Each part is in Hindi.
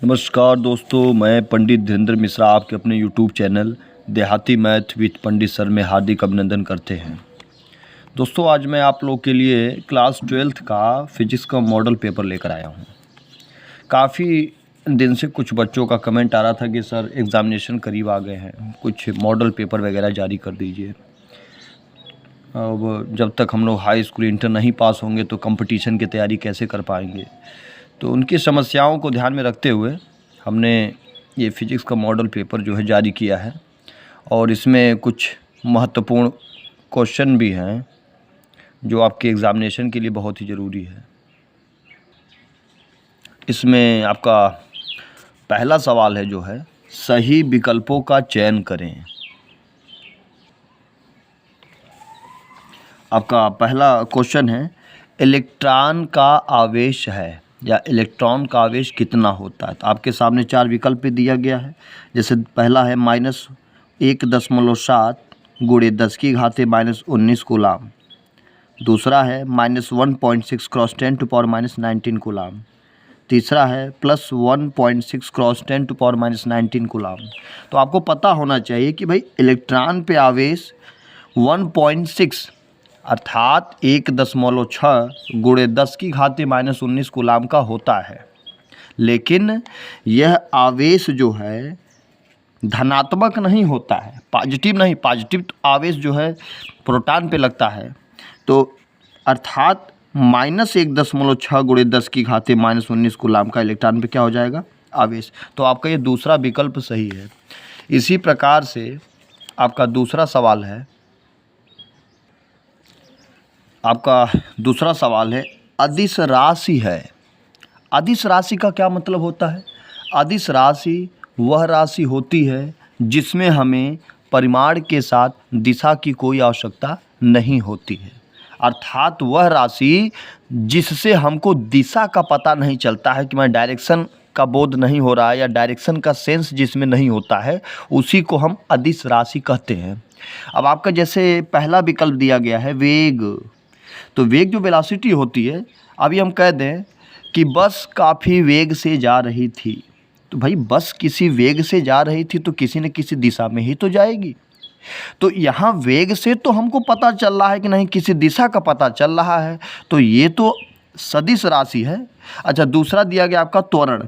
नमस्कार दोस्तों, मैं पंडित धीरेन्द्र मिश्रा आपके अपने यूट्यूब चैनल देहाती मैथ विद पंडित सर में हार्दिक अभिनंदन करते हैं। दोस्तों, आज मैं आप लोग के लिए क्लास 12th का फिजिक्स का मॉडल पेपर लेकर आया हूं। काफ़ी दिन से कुछ बच्चों का कमेंट आ रहा था कि सर एग्ज़ामिनेशन करीब आ गए हैं, कुछ मॉडल पेपर वगैरह जारी कर दीजिए। अब जब तक हम लोग हाई स्कूल इंटर नहीं पास होंगे तो कंपटीशन की तैयारी कैसे कर पाएंगे। तो उनकी समस्याओं को ध्यान में रखते हुए हमने ये फिजिक्स का मॉडल पेपर जो है जारी किया है, और इसमें कुछ महत्वपूर्ण क्वेश्चन भी हैं जो आपके एग्ज़ामिनेशन के लिए बहुत ही ज़रूरी है। इसमें आपका पहला सवाल है जो है, सही विकल्पों का चयन करें। आपका पहला क्वेश्चन है, इलेक्ट्रॉन का आवेश है या इलेक्ट्रॉन का आवेश कितना होता है। तो आपके सामने 4 विकल्प भी दिया गया है। जैसे पहला है -1.7 गुणे 10 की घात -19 कूलाम। दूसरा है -1.6 × 10⁻⁻19 कूलाम। तीसरा है +1.6 × 10⁻⁻19 कूलाम। तो आपको पता होना चाहिए कि भाई इलेक्ट्रॉन पे आवेश 1.6 अर्थात 1.6 गुणे 10 की घात -19 कूलाम का होता है। लेकिन यह आवेश जो है धनात्मक नहीं होता है, पॉजिटिव नहीं। पॉजिटिव आवेश जो है प्रोटॉन पे लगता है, तो अर्थात -1.6 गुणे 10 की घात -19 कूलाम का इलेक्ट्रॉन पे क्या हो जाएगा, आवेश। तो आपका ये दूसरा विकल्प सही है। इसी प्रकार से आपका दूसरा सवाल है, अदिश राशि है। अदिश राशि का क्या मतलब होता है? अदिश राशि वह राशि होती है जिसमें हमें परिमाण के साथ दिशा की कोई आवश्यकता नहीं होती है। अर्थात वह राशि जिससे हमको दिशा का पता नहीं चलता है, कि मैं डायरेक्शन का बोध नहीं हो रहा है या डायरेक्शन का सेंस जिसमें नहीं होता है, उसी को हम अदिश राशि कहते हैं। अब आपका जैसे पहला विकल्प दिया गया है वेग, तो वेग जो वेलोसिटी होती है, अभी हम कह दें कि बस काफ़ी वेग से जा रही थी, तो भाई बस किसी वेग से जा रही थी तो किसी न किसी दिशा में ही तो जाएगी। तो यहाँ वेग से तो हमको पता चल रहा है कि नहीं, किसी दिशा का पता चल रहा है, तो ये तो सदिश राशि है। अच्छा, दूसरा दिया गया आपका त्वरण।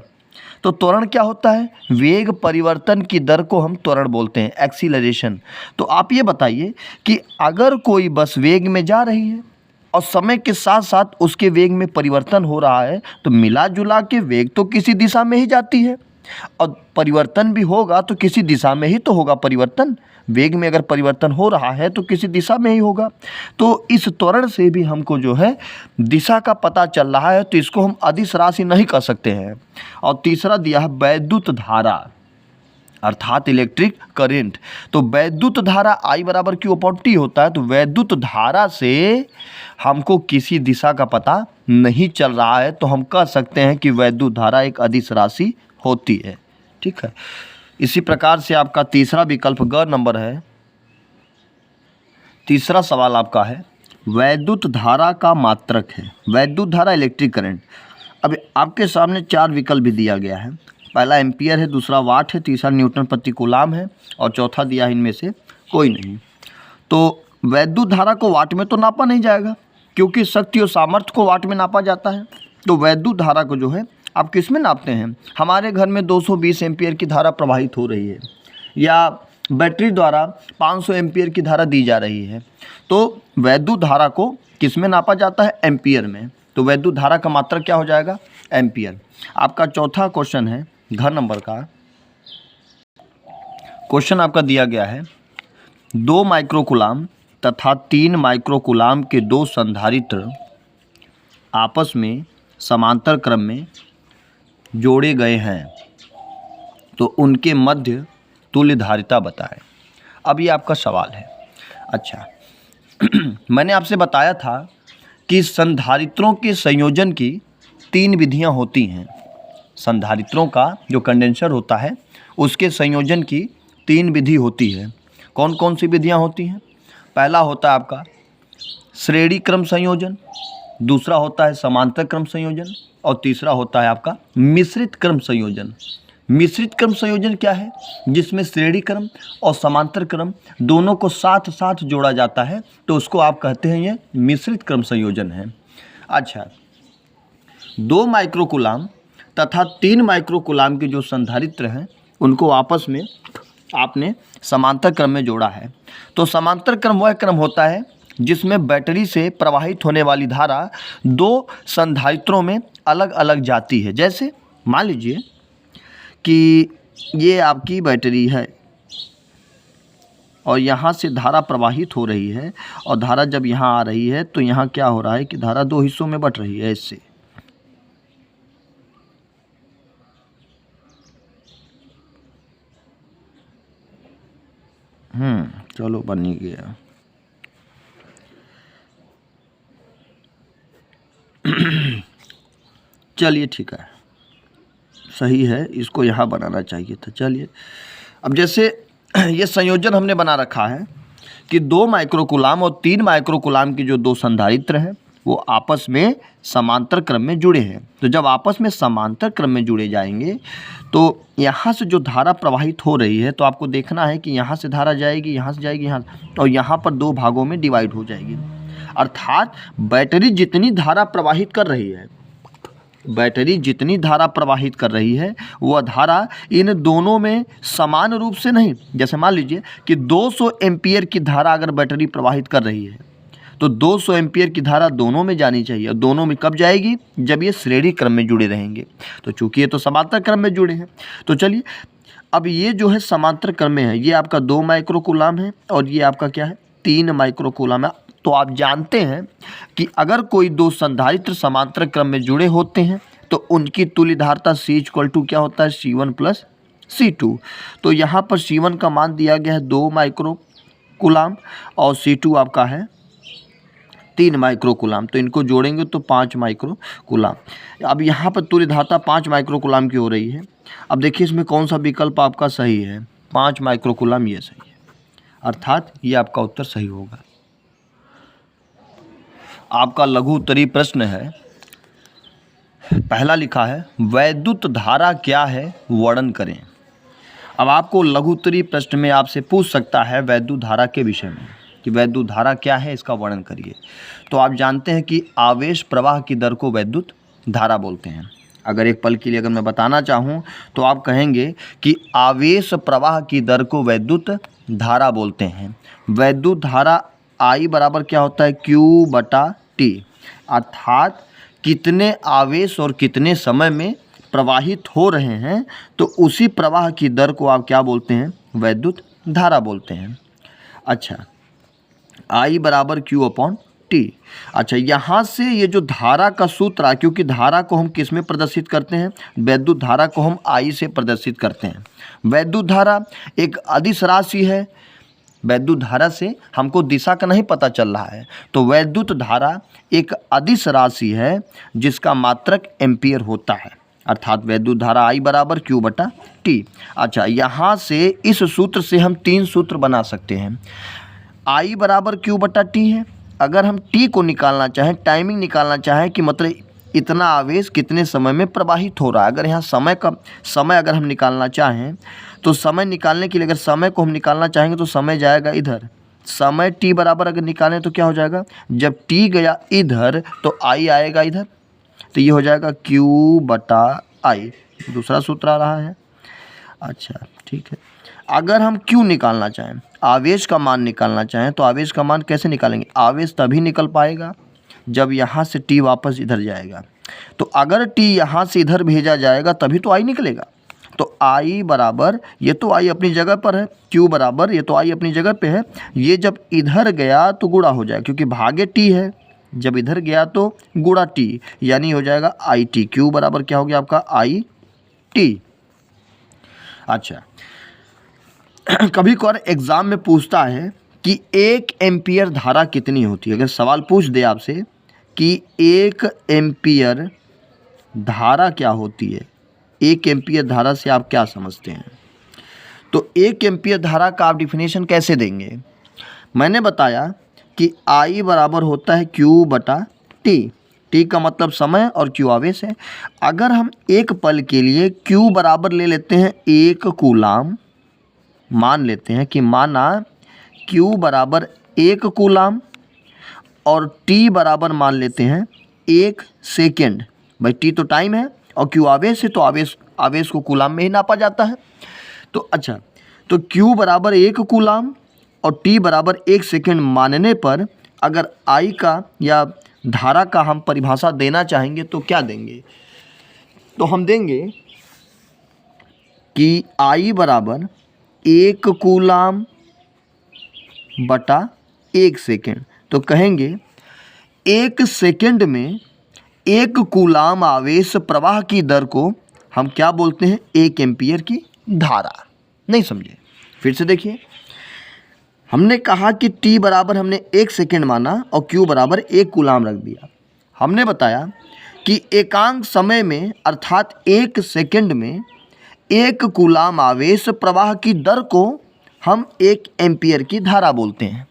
तो त्वरण क्या होता है? वेग परिवर्तन की दर को हम त्वरण बोलते हैं, एक्सीलरेशन। तो आप ये बताइए कि अगर कोई बस वेग में जा रही है और समय के साथ साथ उसके वेग में परिवर्तन हो रहा है, तो मिला जुला के वेग तो किसी दिशा में ही जाती है, और परिवर्तन भी होगा तो किसी दिशा में ही तो होगा परिवर्तन। वेग में अगर परिवर्तन हो रहा है तो किसी दिशा में ही होगा। तो इस त्वरण से भी हमको जो है दिशा का पता चल रहा है, तो इसको हम अदिश राशि नहीं कह सकते हैं। और तीसरा दिया है वैद्युत धारा, अर्थात इलेक्ट्रिक करंट। तो वैद्युत धारा I = Q/T होता है। तो वैद्युत धारा से हमको किसी दिशा का पता नहीं चल रहा है, तो हम कह सकते हैं कि वैद्युत धारा एक अदिश राशि होती है। ठीक है। इसी प्रकार से आपका तीसरा विकल्प ग नंबर है। तीसरा सवाल आपका है, वैद्युत धारा का मात्रक है। वैद्युत धारा इलेक्ट्रिक करंट। अब आपके सामने 4 विकल्प भी दिया गया है। पहला एम्पियर है, दूसरा वाट है, तीसरा न्यूटन प्रति कूलाम है, और चौथा दिया है इनमें से कोई नहीं। तो वैद्युत धारा को वाट में तो नापा नहीं जाएगा, क्योंकि शक्ति और सामर्थ्य को वाट में नापा जाता है। तो वैद्युत धारा को जो है आप किस में नापते हैं? हमारे घर में 220 एम्पियर की धारा प्रवाहित हो रही है, या बैटरी द्वारा 500 एम्पियर की धारा दी जा रही है, तो वैद्युत धारा को किस में नापा जाता है? एम्पियर में। तो वैद्युत धारा का मात्रक क्या हो जाएगा? एम्पियर। आपका चौथा क्वेश्चन है, घ नंबर का क्वेश्चन आपका दिया गया है, 2 माइक्रोकूलाम तथा 3 माइक्रोकूलाम के 2 संधारित्र आपस में समांतर क्रम में जोड़े गए हैं, तो उनके मध्य तुल्य धारिता बताएं। अब ये आपका सवाल है। अच्छा मैंने आपसे बताया था कि संधारित्रों के संयोजन की 3 विधियां होती हैं। संधारित्रों का जो कंडेंसर होता है उसके संयोजन की 3 विधि होती है। कौन कौन सी विधियां होती हैं? पहला होता है आपका श्रेणी क्रम संयोजन, दूसरा होता है समांतर क्रम संयोजन और तीसरा होता है आपका मिश्रित क्रम संयोजन। मिश्रित क्रम संयोजन क्या है? जिसमें श्रेणी क्रम और समांतर क्रम दोनों को साथ साथ जोड़ा जाता है, तो उसको आप कहते हैं ये मिश्रित क्रम संयोजन है। अच्छा, 2 माइक्रोकूलाम तथा 3 माइक्रोकूलाम के जो संधारित्र हैं उनको आपस में आपने समांतर क्रम में जोड़ा है। तो समांतर क्रम वह क्रम होता है जिसमें बैटरी से प्रवाहित होने वाली धारा 2 संधारित्रों में अलग अलग जाती है। जैसे मान लीजिए कि ये आपकी बैटरी है और यहाँ से धारा प्रवाहित हो रही है, और धारा जब यहाँ आ रही है तो यहाँ क्या हो रहा है कि धारा 2 हिस्सों में बट रही है इससे। चलो बन ही गया। चलिए ठीक है, सही है, इसको यहाँ बनाना चाहिए था। चलिए, अब जैसे ये संयोजन हमने बना रखा है कि 2 माइक्रोकूलाम और 3 माइक्रोकूलाम की जो 2 संधारित्र हैं वो आपस में समांतर क्रम में जुड़े हैं। तो जब आपस में समांतर क्रम में जुड़े जाएंगे तो यहाँ से जो धारा प्रवाहित हो रही है, तो आपको देखना है कि यहाँ से धारा जाएगी, यहाँ से जाएगी, यहाँ, और यहाँ पर 2 भागों में डिवाइड हो जाएगी। अर्थात बैटरी जितनी धारा प्रवाहित कर रही है, बैटरी जितनी धारा प्रवाहित कर रही है वह धारा इन दोनों में समान रूप से नहीं। जैसे मान लीजिए कि 200 एम्पियर की धारा अगर बैटरी प्रवाहित कर रही है तो 200 एम्पियर की धारा दोनों में जानी चाहिए, और दोनों में कब जाएगी? जब ये श्रेणी क्रम में जुड़े रहेंगे। तो चूंकि ये तो समांतर क्रम में जुड़े हैं, तो चलिए अब ये जो है समांतर क्रम में है, ये आपका 2 माइक्रोकूलाम है और ये आपका क्या है? 3 माइक्रोकूलाम है। तो आप जानते हैं कि अगर कोई 2 संधारित्र समांतर क्रम में जुड़े होते हैं तो उनकी तुल्य धारता C = क्या होता है? C1 + C2। तो यहाँ पर C1 का मान दिया गया है 2 माइक्रोकूलाम और C2 आपका है 3 माइक्रोकूलाम। तो इनको जोड़ेंगे तो 5 माइक्रोकूलाम। अब यहाँ पर तुल्य धारता 5 माइक्रोकूलाम की हो रही है। अब देखिए इसमें कौन सा विकल्प आपका सही है? 5 माइक्रोकूलाम ये सही है, अर्थात ये आपका उत्तर सही होगा। आपका लघु उत्तरीय प्रश्न है, पहला लिखा है वैद्युत धारा क्या है, वर्णन करें। अब आपको लघु उत्तरीय प्रश्न में आपसे पूछ सकता है वैद्युत धारा के विषय में कि वैद्युत धारा क्या है, इसका वर्णन करिए। तो आप जानते हैं कि आवेश प्रवाह की दर को वैद्युत धारा बोलते हैं। अगर एक पल के लिए अगर मैं बताना चाहूँ तो आप कहेंगे कि आवेश प्रवाह की दर को वैद्युत धारा बोलते हैं। वैद्युत धारा I बराबर क्या होता है? Q/T, अर्थात कितने आवेश और कितने समय में प्रवाहित हो रहे हैं, तो उसी प्रवाह की दर को आप क्या बोलते हैं? वैद्युत धारा बोलते हैं। अच्छा, I बराबर Q/T। अच्छा, यहाँ से ये जो धारा का सूत्र है, क्योंकि धारा को हम किस में प्रदर्शित करते हैं? वैद्युत धारा को हम I से प्रदर्शित करते हैं। वैद्युत धारा एक अदिश राशि है। वैद्युत धारा से हमको दिशा का नहीं पता चल रहा है, तो वैद्युत धारा एक अदिश राशि है जिसका मात्रक एम्पियर होता है, अर्थात वैद्युत धारा I बराबर Q/T। अच्छा, यहाँ से इस सूत्र से हम 3 सूत्र बना सकते हैं। I बराबर Q/T है। अगर हम T को निकालना चाहें, टाइमिंग निकालना चाहें कि मतलब इतना आवेश कितने समय में प्रवाहित हो रहा है, अगर यहाँ समय अगर हम निकालना चाहें तो समय निकालने के लिए अगर समय को हम निकालना चाहेंगे तो समय जाएगा इधर। समय T बराबर अगर निकालें तो क्या हो जाएगा? जब T गया इधर तो I आएगा इधर, तो ये हो जाएगा Q/I। दूसरा सूत्र आ रहा है। अच्छा ठीक है, अगर हम Q निकालना चाहें, आवेश का मान निकालना चाहें, तो आवेश का मान कैसे निकालेंगे? आवेश तभी निकल पाएगा जब यहाँ से T वापस इधर जाएगा। तो अगर T यहाँ से इधर भेजा जाएगा तभी तो I निकलेगा। तो I बराबर, ये तो I अपनी जगह पर है, Q बराबर, ये तो I अपनी जगह पे है, ये जब इधर गया तो गुणा हो जाएगा क्योंकि भागे T है, जब इधर गया तो गुणा T, यानी हो जाएगा IT। Q बराबर क्या हो गया आपका? IT। अच्छा, कभी कभार एग्ज़ाम में पूछता है कि 1 एम्पियर धारा कितनी होती है। अगर सवाल पूछ दे आपसे कि 1 एम्पियर धारा क्या होती है, 1 एम्पियर धारा से आप क्या समझते हैं, तो 1 एम्पियर धारा का आप डिफिनेशन कैसे देंगे? मैंने बताया कि I बराबर होता है Q/T, टी का मतलब समय और क्यू आवेश है। अगर हम एक पल के लिए क्यू बराबर ले लेते हैं 1 कूलाम, मान लेते हैं कि माना क्यू बराबर 1 कूलाम और टी बराबर मान लेते हैं 1 सेकेंड। भाई टी तो टाइम है और क्यू आवेश है, तो आवेश को कूलाम में ही नापा जाता है। तो अच्छा, तो क्यू बराबर 1 कूलाम और टी बराबर 1 सेकेंड मानने पर अगर आई का या धारा का हम परिभाषा देना चाहेंगे तो क्या देंगे? तो हम देंगे कि आई बराबर 1 कूलाम बटा 1 सेकेंड। तो कहेंगे 1 सेकेंड में 1 कूलाम आवेश प्रवाह की दर को हम क्या बोलते हैं? 1 एम्पीयर की धारा। नहीं समझे? फिर से देखिए, हमने कहा कि t बराबर हमने 1 सेकेंड माना और q बराबर 1 कूलाम रख दिया। हमने बताया कि एकांक समय में अर्थात 1 सेकेंड में 1 कूलाम आवेश प्रवाह की दर को हम 1 एम्पीयर की धारा बोलते हैं।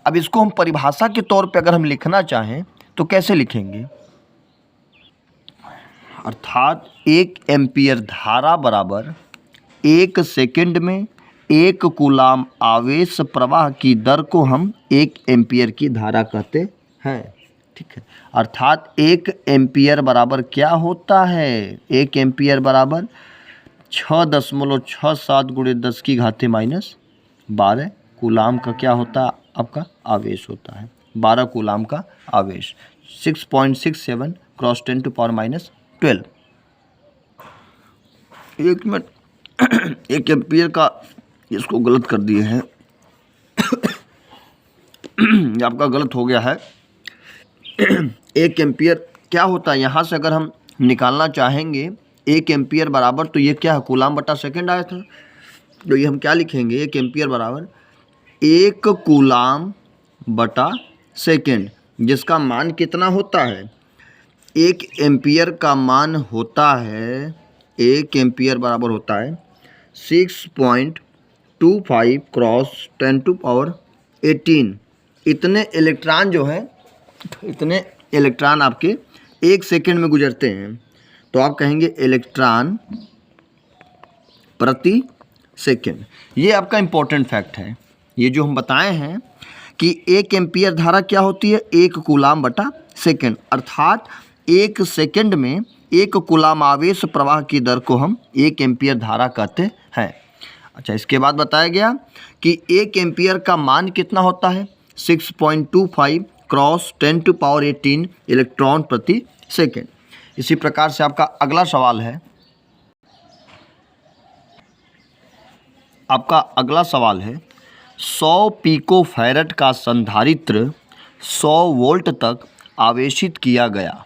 अब इसको हम परिभाषा के तौर पे अगर हम लिखना चाहें तो कैसे लिखेंगे? अर्थात 1 एम्पीयर धारा बराबर 1 सेकेंड में 1 कूलाम आवेश प्रवाह की दर को हम 1 एम्पीयर की धारा कहते हैं। ठीक है, अर्थात 1 एम्पीयर बराबर क्या होता है? 1 एम्पीयर बराबर 6.67 गुणे 10 की घाते माइनस 12 कूलाम का क्या होता है? आपका आवेश होता है। 12 कूलाम का आवेश, 6.67 क्रॉस 10 टू पावर माइनस 12। एक मिनट, 1 एम्पीयर का इसको गलत कर दिए हैं आपका गलत हो गया है। 1 एम्पीयर क्या होता है? यहाँ से अगर हम निकालना चाहेंगे 1 एम्पीयर बराबर, तो ये क्या है? कूलाम बटा सेकेंड आया था। तो ये हम क्या लिखेंगे? 1 एम्पीयर बराबर 1 कूलाम बटा सेकेंड, जिसका मान कितना होता है? 1 एम्पीयर का मान होता है, 1 एम्पीयर बराबर होता है 6.25 क्रॉस 10 टू पावर 18। इतने इलेक्ट्रॉन जो हैं, इतने इलेक्ट्रॉन आपके 1 सेकेंड में गुजरते हैं। तो आप कहेंगे इलेक्ट्रॉन प्रति सेकेंड। ये आपका इम्पोर्टेंट फैक्ट है। ये जो हम बताए हैं कि 1 एम्पीयर धारा क्या होती है? 1 कूलाम बटा सेकेंड, अर्थात 1 सेकेंड में 1 कूलाम आवेश प्रवाह की दर को हम 1 एम्पीयर धारा कहते हैं। अच्छा, इसके बाद बताया गया कि 1 एम्पीयर का मान कितना होता है? 6.25 क्रॉस 10 टू पावर 18 इलेक्ट्रॉन प्रति सेकेंड। इसी प्रकार से आपका अगला सवाल है, आपका अगला सवाल है 100 पिको फैरेड का संधारित्र 100 वोल्ट तक आवेशित किया गया,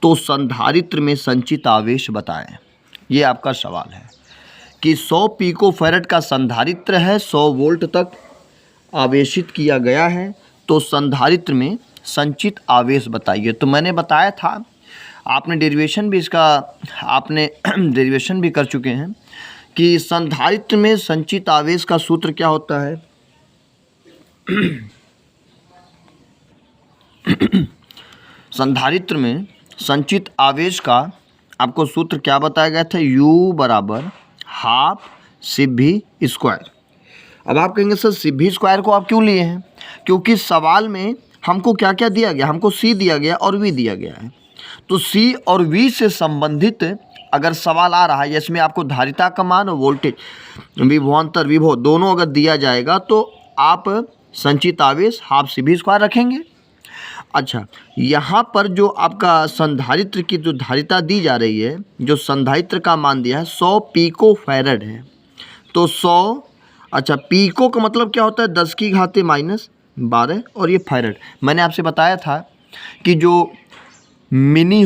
तो संधारित्र में संचित आवेश बताएं। ये आपका सवाल है कि 100 पिको फैरेड का संधारित्र है, 100 वोल्ट तक आवेशित किया गया है, तो संधारित्र में संचित आवेश बताइए। तो मैंने बताया था, आपने डेरिवेशन भी इसका आपने डेरिवेशन भी कर चुके हैं कि संधारित्र में संचित आवेश का सूत्र क्या होता है? संधारित्र में संचित आवेश का आपको सूत्र क्या बताया गया था? U बराबर हाफ सिभी स्क्वायर। अब आप कहेंगे सर सिभी स्क्वायर को आप क्यों लिए हैं? क्योंकि सवाल में हमको क्या क्या दिया गया? हमको C दिया गया और V दिया गया है। तो C और V से संबंधित अगर सवाल आ रहा है, जिसमें आपको धारिता का मान और वोल्टेज विभवांतर विभव दोनों अगर दिया जाएगा, तो आप संचित आवेश हाफ सिभी स्क्वायर रखेंगे। अच्छा, यहाँ पर जो आपका संधारित्र की जो धारिता दी जा रही है, जो संधारित्र का मान दिया है 100 पिको फैरेड है, तो 100, अच्छा पिको का मतलब क्या होता है? 10 की घाते माइनस 12 और ये फैरेड। मैंने आपसे बताया था कि जो मिली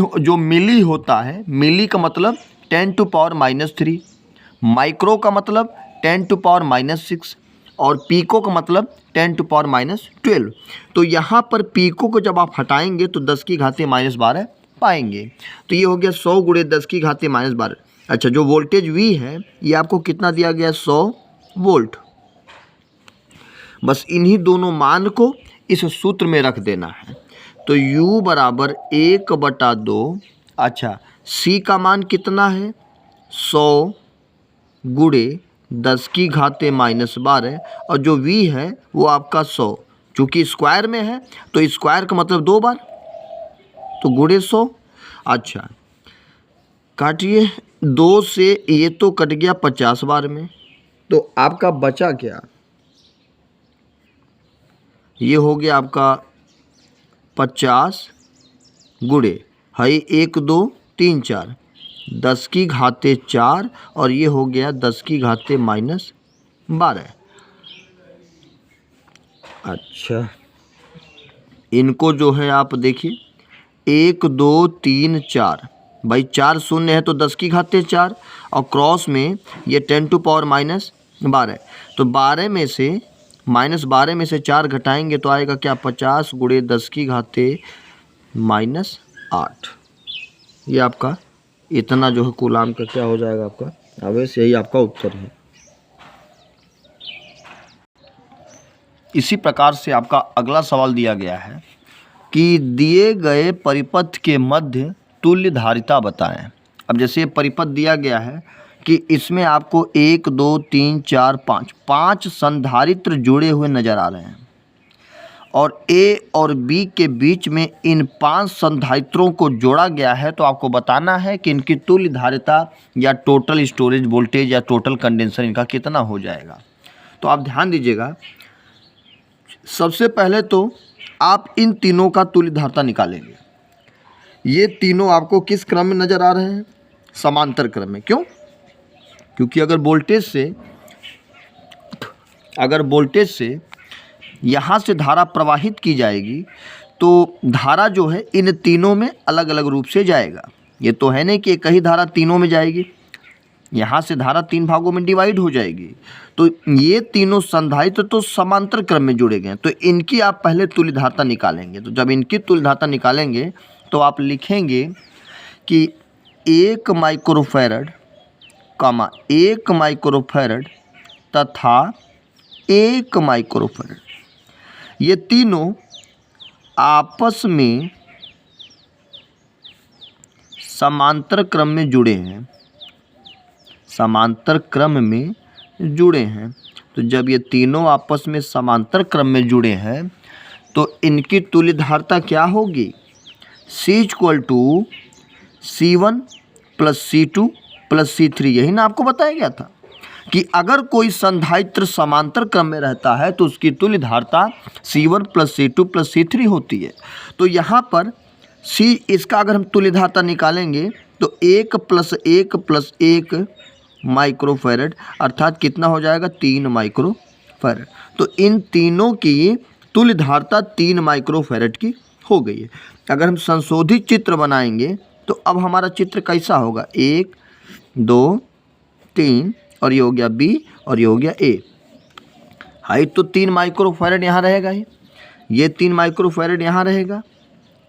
होता है, मिली का मतलब 10 टू पावर -3, माइक्रो का मतलब 10 टू पावर -6 और पीको का मतलब 10 टू पावर -12। तो यहाँ पर पीको को जब आप हटाएंगे तो 10 की घाते -12 पाएंगे। तो ये हो गया 100 गुणे 10 की घाते -12। अच्छा, जो वोल्टेज V है ये आपको कितना दिया गया? 100 वोल्ट। बस इन्हीं दोनों मान को इस सूत्र में रख देना है। तो U बराबर 1/2। अच्छा, C का मान कितना है? 100 गुणे 10⁻⁻12 और जो V है वो आपका 100, चूँकि स्क्वायर में है तो स्क्वायर का मतलब 2 बार, तो गुणे 100। अच्छा, काटिए, 2 से ये तो कट गया 50 बार में, तो आपका बचा क्या? ये हो गया आपका 50 गुणे, है 1 2 3 4, 10⁻4 और ये हो गया 10⁻⁻12। अच्छा, इनको जो है आप देखिए 1 2 3 4, भाई 4 शून्य है तो 10⁻4 और क्रॉस में ये 10⁻⁻12, तो 12 में से -12 में से 4 घटाएंगे तो आएगा क्या? 50 गुणे 10⁻⁻8। ये आपका इतना जो है कूलाम का क्या हो जाएगा आपका आवेश, यही आपका उत्तर है। इसी प्रकार से आपका अगला सवाल दिया गया है कि दिए गए परिपथ के मध्य तुल्य धारिता बताएं। अब जैसे ये परिपथ दिया गया है कि इसमें आपको 1 2 3 4 5 संधारित्र जुड़े हुए नजर आ रहे हैं और A और B के बीच में इन 5 संधारित्रों को जोड़ा गया है, तो आपको बताना है कि इनकी तुल्य धारिता या टोटल स्टोरेज वोल्टेज या टोटल कंडेंसर इनका कितना हो जाएगा। तो आप ध्यान दीजिएगा, सबसे पहले तो आप इन तीनों का तुल्य धारिता निकालेंगे। ये तीनों आपको किस क्रम में नज़र आ रहे हैं? समांतर क्रम में। क्यों? क्योंकि अगर वोल्टेज से यहाँ से धारा प्रवाहित की जाएगी तो धारा जो है इन तीनों में अलग अलग रूप से जाएगा। ये तो है नहीं कि एक ही धारा तीनों में जाएगी, यहाँ से धारा 3 भागों में डिवाइड हो जाएगी। तो ये तीनों संधारित्र तो समांतर क्रम में जुड़े गए हैं, तो इनकी आप पहले तुल्य धारिता निकालेंगे। तो जब इनकी तुल्य धारिता निकालेंगे तो आप लिखेंगे कि 1 माइक्रोफैरड, 1 माइक्रोफैरड तथा 1 माइक्रोफैरड, ये तीनों आपस में समांतर क्रम में जुड़े हैं, समांतर क्रम में जुड़े हैं। तो जब ये तीनों आपस में समांतर क्रम में जुड़े हैं तो इनकी तुल्य धारिता क्या होगी? C C1 + C2 + C3। यही ना आपको बताया गया था कि अगर कोई संधारित्र समांतर क्रम में रहता है तो उसकी तुल्य धारिता C1 + C2 + C3 होती है। तो यहाँ पर C, इसका अगर हम तुल्य धारिता निकालेंगे तो 1 + 1 + 1 माइक्रोफैरड, अर्थात कितना हो जाएगा? 3 माइक्रोफैरड। तो इन तीनों की तुल्य धारिता 3 माइक्रोफैरड की हो गई है। अगर हम संशोधित चित्र बनाएंगे तो अब हमारा चित्र कैसा होगा? 1 2 3 और ये हो गया B और ये हो गया A। हाइट तो 3 माइक्रोफैरड यहाँ रहेगा ही, ये 3 माइक्रोफैरड यहाँ रहेगा।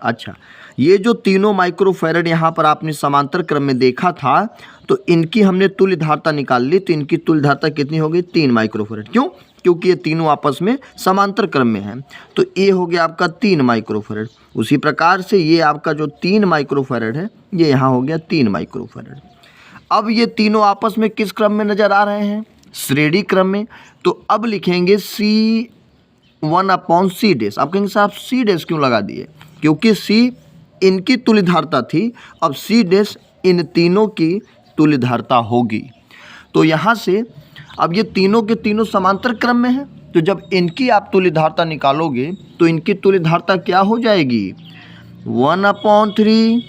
अच्छा, ये जो तीनों माइक्रोफैरड यहाँ पर आपने समांतर क्रम में देखा था तो इनकी हमने तुल्य धारिता निकाल ली, तो इनकी तुल्य धारिता कितनी हो गई? 3 माइक्रोफैरड। क्यों? क्योंकि ये तीनों आपस में समांतर क्रम में हैं। तो ये हो गया आपका 3 माइक्रोफैरड। उसी प्रकार से ये आपका जो 3 माइक्रोफैरड है ये यहाँ हो गया 3 माइक्रोफैरड। अब ये तीनों आपस में किस क्रम में नज़र आ रहे हैं? श्रेणी क्रम में। तो अब लिखेंगे C1/C डैश। आप कहेंगे साहब C डैश क्यों लगा दिए? क्योंकि C इनकी तुल्य धारिता थी, अब C डैश इन तीनों की तुल्य धारिता होगी। तो यहाँ से अब ये तीनों के तीनों समांतर क्रम में हैं, तो जब इनकी आप तुल्य धारिता निकालोगे तो इनकी तुल्य धारिता क्या हो जाएगी? 1/3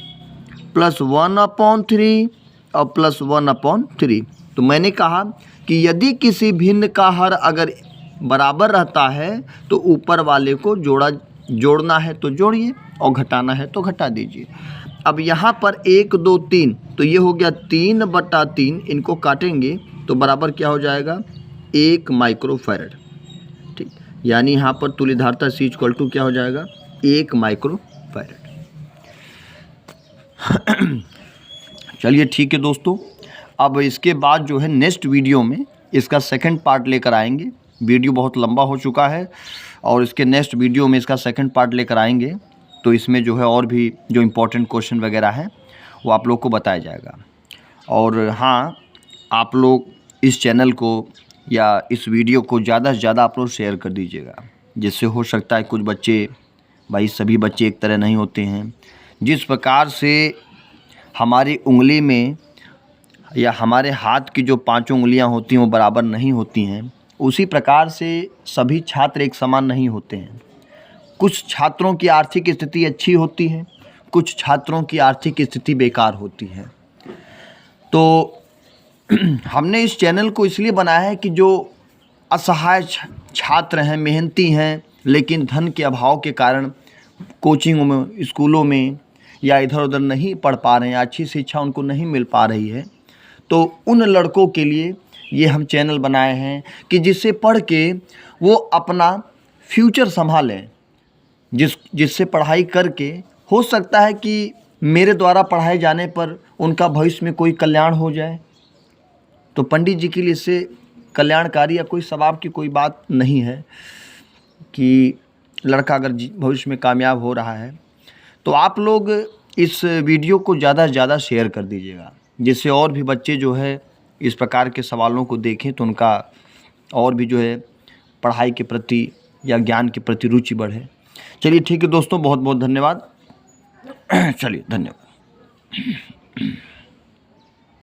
+ 1/3 और +1/3। तो मैंने कहा कि यदि किसी भिन्न का हर अगर बराबर रहता है तो ऊपर वाले को जोड़ना है तो जोड़िए और घटाना है तो घटा दीजिए। अब यहाँ पर 1 2 3, तो ये हो गया 3/3, इनको काटेंगे तो बराबर क्या हो जाएगा? 1 माइक्रोफैरड। ठीक, यानी यहाँ पर तुल्य धारिता C = क्या हो जाएगा? 1 माइक्रोफैरड। चलिए ठीक है दोस्तों, अब इसके बाद जो है नेक्स्ट वीडियो में इसका सेकंड पार्ट लेकर आएंगे। वीडियो बहुत लंबा हो चुका है और इसके नेक्स्ट वीडियो में इसका सेकंड पार्ट लेकर आएंगे। तो इसमें जो है और भी जो इम्पोर्टेंट क्वेश्चन वगैरह हैं वो आप लोग को बताया जाएगा। और हाँ, आप लोग इस चैनल को या इस वीडियो को ज़्यादा से ज़्यादा आप लोग शेयर कर दीजिएगा, जिससे हो सकता है कुछ बच्चे, भाई सभी बच्चे एक तरह नहीं होते हैं। जिस प्रकार से हमारी उंगली में या हमारे हाथ की जो 5 उंगलियां होती हैं वो बराबर नहीं होती हैं, उसी प्रकार से सभी छात्र एक समान नहीं होते हैं। कुछ छात्रों की आर्थिक स्थिति अच्छी होती है, कुछ छात्रों की आर्थिक स्थिति बेकार होती है। तो हमने इस चैनल को इसलिए बनाया है कि जो असहाय छात्र हैं, मेहनती हैं, लेकिन धन के अभाव के कारण कोचिंगों में, स्कूलों में या इधर उधर नहीं पढ़ पा रहे हैं, अच्छी शिक्षा उनको नहीं मिल पा रही है, तो उन लड़कों के लिए ये हम चैनल बनाए हैं कि जिससे पढ़ के वो अपना फ्यूचर संभालें। जिससे पढ़ाई करके हो सकता है कि मेरे द्वारा पढ़ाए जाने पर उनका भविष्य में कोई कल्याण हो जाए। तो पंडित जी के लिए इससे कल्याणकारी या कोई सवाब की कोई बात नहीं है कि लड़का अगर भविष्य में कामयाब हो रहा है। तो आप लोग इस वीडियो को ज़्यादा से ज़्यादा शेयर कर दीजिएगा, जिससे और भी बच्चे जो है इस प्रकार के सवालों को देखें तो उनका और भी जो है पढ़ाई के प्रति या ज्ञान के प्रति रुचि बढ़े। चलिए ठीक है दोस्तों, बहुत बहुत धन्यवाद। चलिए धन्यवाद।